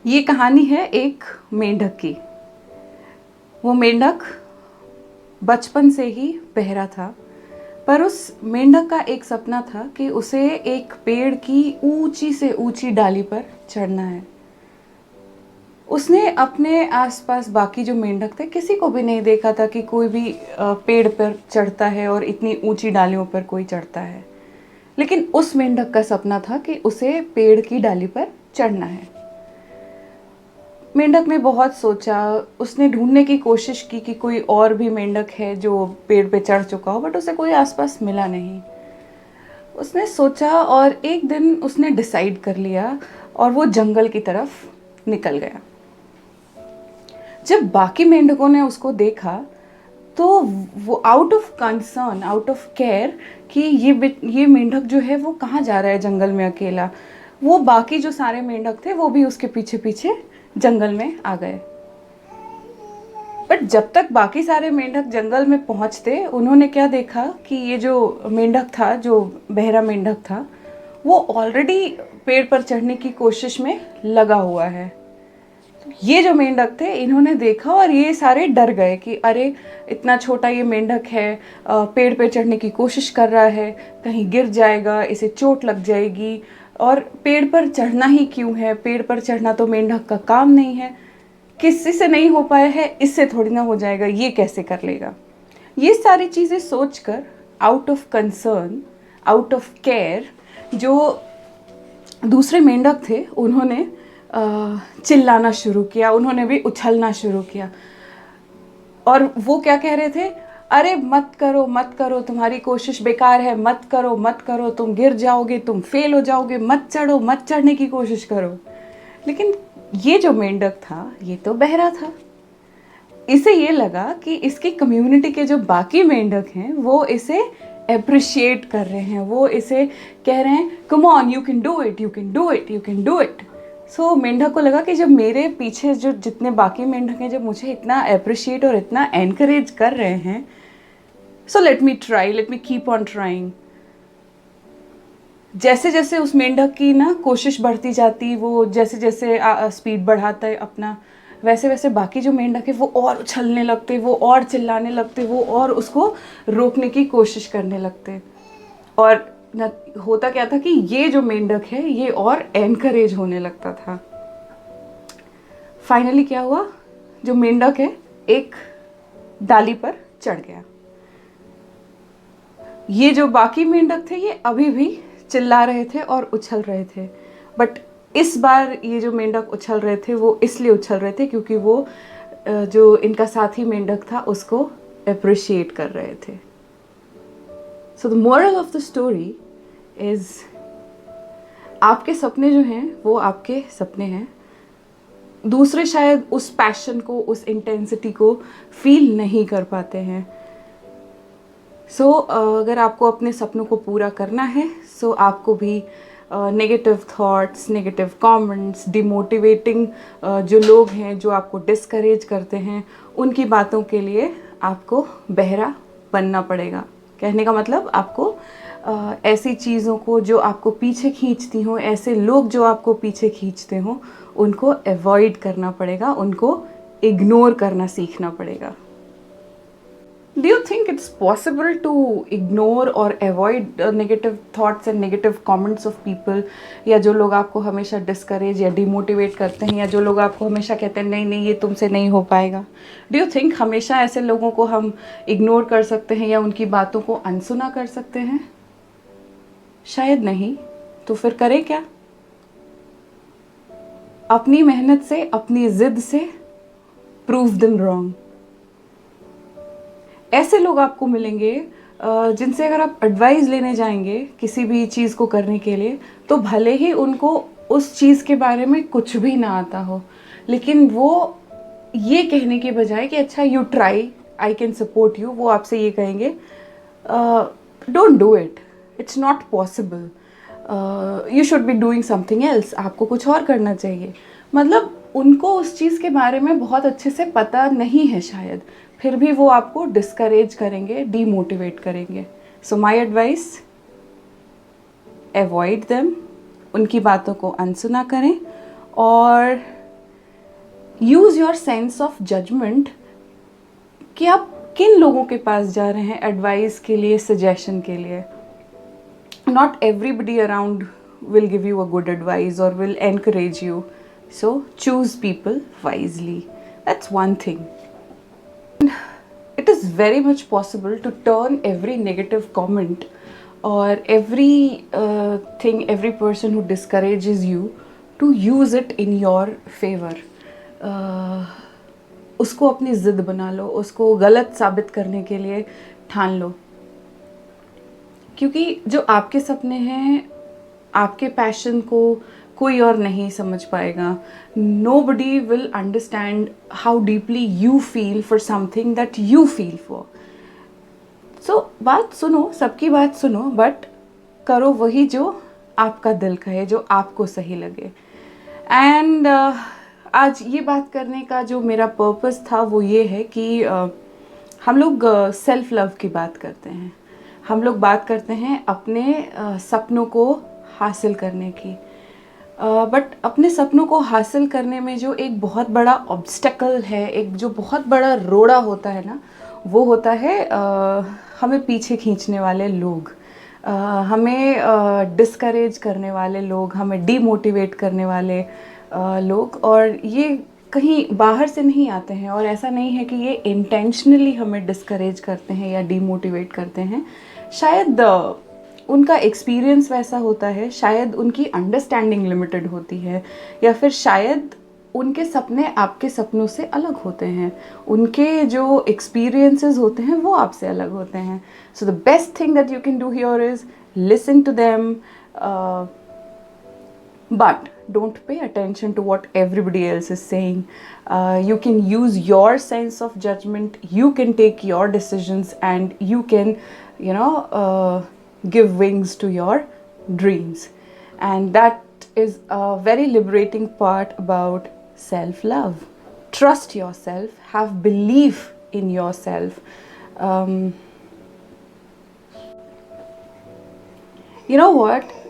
ये कहानी है एक मेंढक की। वो मेंढक बचपन से ही बहरा था, पर उस मेंढक का एक सपना था कि उसे एक पेड़ की ऊंची से ऊंची डाली पर चढ़ना है। उसने अपने आसपास बाकी जो मेंढक थे किसी को भी नहीं देखा था कि कोई भी पेड़ पर चढ़ता है और इतनी ऊंची डालियों पर कोई चढ़ता है। लेकिन उस मेंढक का सपना था कि उसे पेड़ की डाली पर चढ़ना है। मेंढक ने बहुत सोचा, उसने ढूंढने की कोशिश की कि कोई और भी मेंढक है जो पेड़ पे चढ़ चुका हो, बट उसे कोई आसपास मिला नहीं। उसने सोचा और एक दिन उसने डिसाइड कर लिया और वो जंगल की तरफ निकल गया। जब बाकी मेंढकों ने उसको देखा तो वो out of concern, out of care कि ये मेंढक जो है वो कहाँ जा रहा है जंगल में अकेला, वो बाकी जो सारे मेंढक थे वो भी उसके पीछे पीछे जंगल में आ गए। बट जब तक बाकी सारे मेंढक जंगल में पहुंचते, उन्होंने क्या देखा कि ये जो मेंढक था, जो बहरा मेंढक था, वो ऑलरेडी पेड़ पर चढ़ने की कोशिश में लगा हुआ है। ये जो मेंढक थे, इन्होंने देखा और ये सारे डर गए कि अरे इतना छोटा ये मेंढक है, पेड़ पे चढ़ने की कोशिश कर रहा है, कहीं गिर जाएगा, इसे चोट लग जाएगी, और पेड़ पर चढ़ना ही क्यों है, पेड़ पर चढ़ना तो मेंढक का काम नहीं है, किसी से नहीं हो पाया है, इससे थोड़ी ना हो जाएगा, ये कैसे कर लेगा। ये सारी चीज़ें सोचकर out of concern, out of care, जो दूसरे मेंढक थे उन्होंने चिल्लाना शुरू किया, उन्होंने भी उछलना शुरू किया। और वो क्या कह रहे थे, अरे मत करो मत करो, तुम्हारी कोशिश बेकार है, मत करो मत करो, तुम गिर जाओगे, तुम फेल हो जाओगे, मत चढ़ो, मत चढ़ने की कोशिश करो। लेकिन ये जो मेंढक था ये तो बहरा था। इसे ये लगा कि इसकी कम्युनिटी के जो बाकी मेंढक हैं वो इसे अप्रिशिएट कर रहे हैं, वो इसे कह रहे हैं come on, you can do it, you can do it, you can do it. So मेंढक को लगा कि जब मेरे पीछे जो जितने बाकी मेंढक हैं, जब मुझे इतना अप्रिशिएट और इतना एनकरेज कर रहे हैं, so let me try, let me keep on trying. जैसे जैसे उस मेंढक की ना कोशिश बढ़ती जाती, वो जैसे जैसे स्पीड बढ़ाता है अपना, वैसे वैसे बाकी जो मेंढक है वो और उछलने लगते, वो और चिल्लाने लगते, वो और उसको रोकने की कोशिश करने लगते। और न होता क्या था कि ये जो मेंढक है ये और एनकरेज होने लगता था। फाइनली क्या हुआ, जो मेंढक है एक डाली पर चढ़ गया। ये जो बाकी मेंढक थे ये अभी भी चिल्ला रहे थे और उछल रहे थे, बट इस बार ये जो मेंढक उछल रहे थे वो इसलिए उछल रहे थे क्योंकि वो जो इनका साथी मेंढक था उसको अप्रिशिएट कर रहे थे। So the moral of the story is, आपके सपने जो हैं वो आपके सपने हैं, दूसरे शायद उस पैशन को, उस इंटेंसिटी को फील नहीं कर पाते हैं। सो अगर आपको अपने सपनों को पूरा करना है, सो आपको भी negative thoughts, negative comments, demotivating जो लोग हैं जो आपको डिस्करेज करते हैं, उनकी बातों के लिए आपको बहरा बनना पड़ेगा। कहने का मतलब, आपको ऐसी चीज़ों को जो आपको पीछे खींचती हों, ऐसे लोग जो आपको पीछे खींचते हों, उनको अवॉइड करना पड़ेगा, उनको इग्नोर करना सीखना पड़ेगा। Do you think it's possible to ignore or avoid negative thoughts and negative comments of people? या जो लोग आपको हमेशा डिस्करेज या डिमोटिवेट करते हैं, या जो लोग आपको हमेशा कहते हैं नहीं नहीं ये तुमसे नहीं हो पाएगा, डू यू थिंक हमेशा ऐसे लोगों को हम इग्नोर कर सकते हैं या उनकी बातों को अनसुना कर सकते हैं? शायद नहीं। तो फिर करें क्या? अपनी मेहनत से, अपनी जिद से प्रूव देम रॉन्ग। ऐसे लोग आपको मिलेंगे जिनसे अगर आप एडवाइस लेने जाएंगे किसी भी चीज़ को करने के लिए, तो भले ही उनको उस चीज़ के बारे में कुछ भी ना आता हो, लेकिन वो ये कहने के बजाय कि अच्छा you try, I can support you, वो आपसे ये कहेंगे don't do it, it's not possible, you should be doing something else, आपको कुछ और करना चाहिए। मतलब उनको उस चीज़ के बारे में बहुत अच्छे से पता नहीं है शायद, फिर भी वो आपको डिस्करेज करेंगे, डीमोटिवेट करेंगे। So my advice, avoid them, उनकी बातों को अनसुना करें और use your sense of judgement कि आप किन लोगों के पास जा रहे हैं एडवाइस के लिए, सजेशन के लिए. Not everybody around will give you a good advice or will encourage you. So choose people wisely. That's one thing. It is very much possible to turn every negative comment or every thing, every person who discourages you, to use it in your favor. उसको अपनी ज़िद बना लो, उसको गलत साबित करने के लिए ठान लो. क्योंकि जो आपके सपने हैं, आपके पैशन को कोई और नहीं समझ पाएगा. Nobody will understand how deeply you feel for something that you feel for. So बात सुनो, सबकी बात सुनो, बट करो वही जो आपका दिल कहे, जो आपको सही लगे. एंड आज ये बात करने का जो मेरा पर्पस था वो ये है कि हम लोग सेल्फ लव की बात करते हैं. हम लोग बात करते हैं अपने सपनों को हासिल करने की. बट अपने सपनों को हासिल करने में जो एक बहुत बड़ा ऑब्स्टेकल है, एक जो बहुत बड़ा रोड़ा होता है ना, वो होता है हमें पीछे खींचने वाले लोग, हमें डिस्करेज करने वाले लोग, हमें डीमोटिवेट करने वाले लोग. और ये कहीं बाहर से नहीं आते हैं, और ऐसा नहीं है कि ये इंटेंशनली हमें डिस्करेज करते हैं या डीमोटिवेट करते हैं. शायद उनका एक्सपीरियंस वैसा होता है, शायद उनकी अंडरस्टैंडिंग लिमिटेड होती है, या फिर शायद उनके सपने आपके सपनों से अलग होते हैं, उनके जो एक्सपीरियंसेस होते हैं वो आपसे अलग होते हैं. So the best thing that you can do here is listen to them, but don't pay attention to what everybody else is saying. You can use your sense of judgment, you can take your decisions, and you can, give wings to your dreams. And that is a very liberating part about self-love. Trust yourself, have belief in yourself. You know what?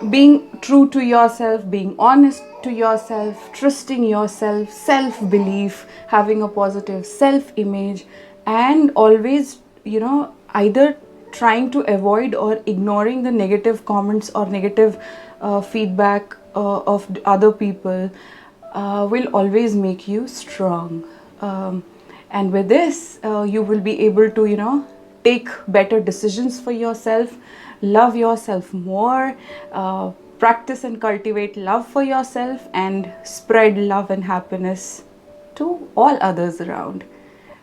Being true to yourself, being honest to yourself, trusting yourself, self-belief, having a positive self-image, and always, either trying to avoid or ignoring the negative comments or negative feedback of other people will always make you strong. And with this, you will be able to, take better decisions for yourself, love yourself more, practice and cultivate love for yourself, and spread love and happiness to all others around.